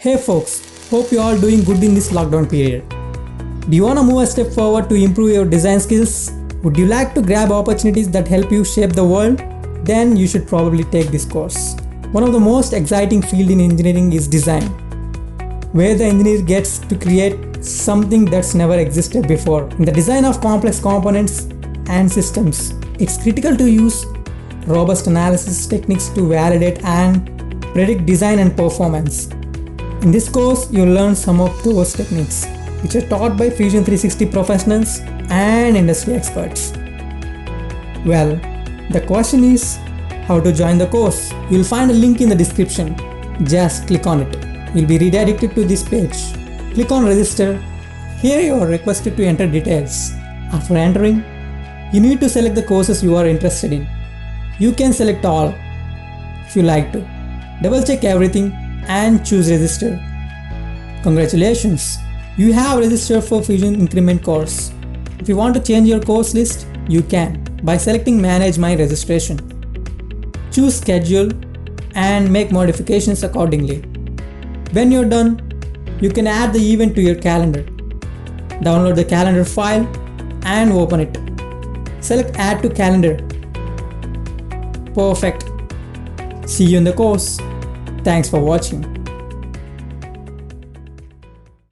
Hey folks, hope you all doing good in this lockdown period. Do you want to move a step forward to improve your design skills? Would you like to grab opportunities that help you shape the world? Then you should probably take this course. One of the most exciting fields in engineering is design, where the engineer gets to create something that's never existed before. In the design of complex components and systems, it's critical to use robust analysis techniques to validate and predict design and performance. In this course, you'll learn some of those techniques, which are taught by Fusion 360 professionals and industry experts. Well, the question is how to join the course. You'll find a link in the description. Just click on it. You'll be redirected to this page. Click on register. Here you are requested to enter details. After entering, you need to select the courses you are interested in. You can select all if you like to. Double check everything and choose register. Congratulations! You have registered for Fusion Increment course. If you want to change your course list, you can by selecting Manage My Registration. Choose Schedule and make modifications accordingly. When you're done, you can add the event to your calendar. Download the calendar file and open it. Select Add to Calendar. Perfect. See you in the course. Thanks for watching.